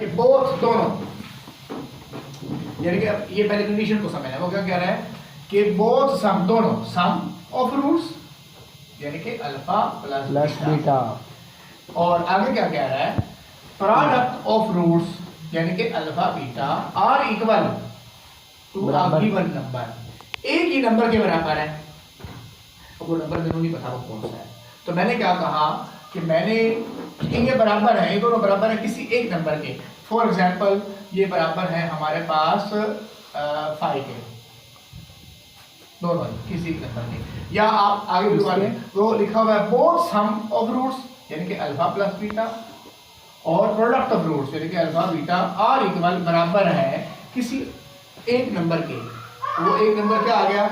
कि बोथ दोनों, यानी कि ये पहले कंडीशन को समझना, वो क्या कह रहा है कि बोथ सम दोनों, सम ऑफ रूट्स यानी कि अल्फा प्लस बीटा, और आगे क्या कह रहा है, प्रोडक्ट ऑफ रूट्स यानी कि alpha beta are equal to a given number, एक ही नंबर के बराबर है। वो नंबर मेरे को नहीं पता वो कौन सा है, तो मैंने क्या कहा कि मैंने ये बराबर है, ये दोनों बराबर है किसी एक नंबर के। फॉर एग्जांपल ये बराबर है हमारे पास 5 के, दोनों किसी एक नंबर के, या आप आगे वो लिखा हुआ है बोथ सम ऑफ रूट्स यानी कि अल्फा प्लस बीटा और प्रोडक्ट ऑफ रूट्स यानी कि अल्फा बीटा आर इक्वल बराबर है किसी एक नंबर के। वो एक नंबर क्या आ गया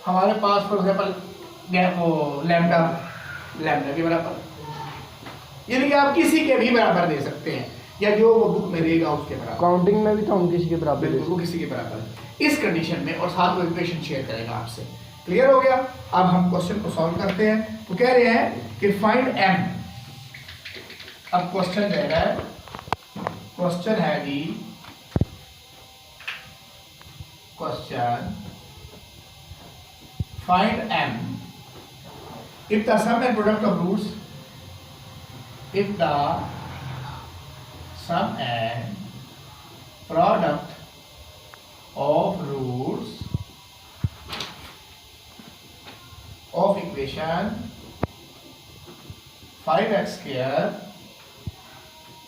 हमारे पास, फॉर एग्जांपल लैम्डा, लैम्डा के बराबर, यानी कि आप किसी के भी बराबर दे सकते हैं, या जो वो बुक में देगा उसके बराबर। काउंटिंग में भी तो हम किसी के बराबर बिल्कुल, वो किसी के बराबर इस कंडीशन में, और साथ में इक्वेशन शेयर करेगा आपसे। क्लियर हो गया? अब हम क्वेश्चन को सॉल्व करते हैं। तो कह रहे हैं कि फाइंड m। अब क्वेश्चन दे रहा है, क्वेश्चन है जी, question find m if the sum and product of roots, if the sum and product of roots of equation 5x square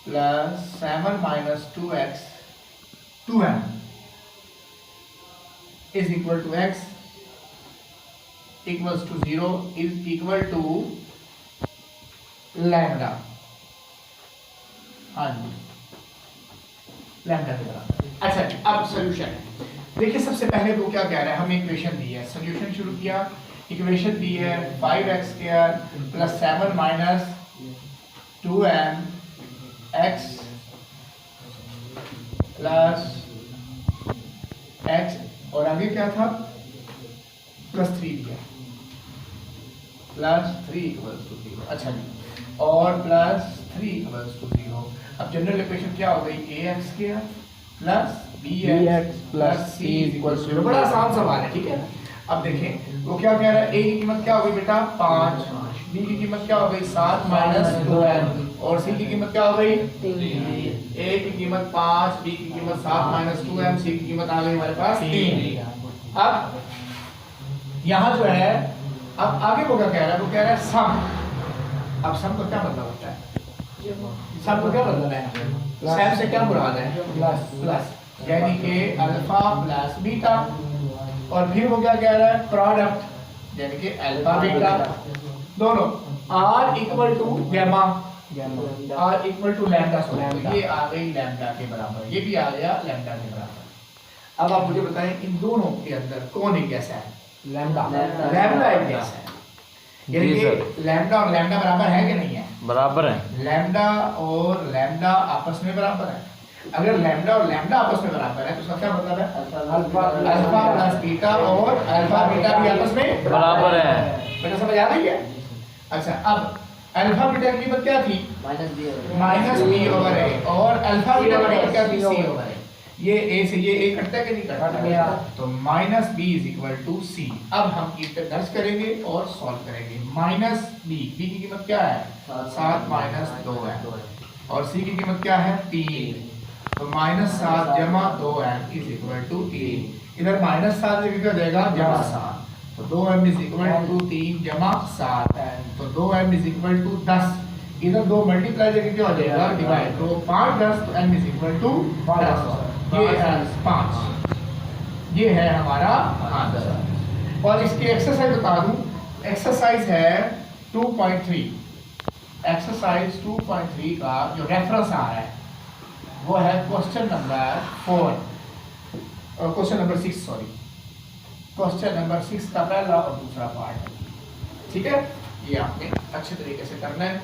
plus 7 minus 2x 2m is equal to x equals to 0 is equal to lambda। हाँ जी, lambda के बराबर। अच्छा, अब solution देखिए। सबसे पहले वो क्या कह रहा है, हमें इक्वेशन दी है, सॉल्यूशन शुरू किया। इक्वेशन दी है 5x square plus 7 minus 2m x plus x, और आगे क्या था, प्लस 3 दिया, प्लस 3 इक्वल्स टू 0। अच्छा जी, और प्लस 3 इक्वल्स टू 0। अब जनरल इक्वेशन क्या हो गई, ax square plus bx plus c equals to 0। बड़ा आसान सवाल है, ठीक है। अब देखें वो क्या कह रहा है, a की कीमत क्या हो गई बेटा 5, b की कीमत क्या हो गई 7 माइनस 2m, और c की कीमत क्या हो गई 3। a की कीमत 5, b की कीमत 7 माइनस 2m, c की कीमत आ गई हमारे पास 3। अब यहाँ जो है, अब आगे वो क्या कह रहा है, वो कह रहा है सम। अब सम का क्या मतलब होता है, सम का क्या मतलब है, सम से क्या मुराद है, प्लस, यानी कि अल्फा प्लस बीटा। और फिर वो क्या कह रहा है, प्रोडक्ट यानी कि अल्फा बीटा दोनों are equal to gamma, are equal to lambda. ये आ गई लैम्डा के बराबर, ये भी आ गया लैम्डा के बराबर। अब आप मुझे बताएं इन दोनों के अंदर कौन एक जैसा है, लैम्डा एक जैसा है, यानी कि लैम्डा और लैम्डा बराबर है कि नहीं है, बराबर है। लैम्डा और लैम्डा आपस में बराबर है। अगर लैम्डा और लैम्डा आपस में बराबर है तो इसका क्या मतलब है, अल्फा प्लस बीटा और अल्फा बीटा भी आपस में बराबर है। बेटा समझ आ रही है? अच्छा, अब अल्फा बीटा की कीमत क्या थी, माइनस बी ओवर ए, और अल्फा बीटा की कीमत क्या थी, सी ओवर ए। ये a से ये a कटता है कि नहीं कटता, तो minus b is equal to c। अब हम इसे दर्ज करेंगे और सॉल्व करेंगे। माइनस b, b की कीमत क्या है 7 माइनस 2 है, और c की कीमत क्या है 3, तो माइनस 7 जमा 2m इज इक्वल टू 3। इधर माइनस 7 जगह क्या जाएगा जमा 7, तो 2m इज इक्वल टू 3 जमा 7, तो 2m इज इक्वल टू 10। इधर 2 मल्टीप्लाई जगह क्या हो जाएगा डिवाइड, तो 5 10, तो m इज इक्वल टू 10। ये है 5, ये है हमारा आंसर। और इसकी एक्सरसाइज बता दूं, एक्सरसाइज है 2.3, एक्सरसाइज 2.3 का जो रेफरेंस आ रहा है वो है question number 4, question number 6, sorry, question number 6 का पहला और दूसरा पार्ट, ठीक है। ये आपने अच्छे तरीके से करना है।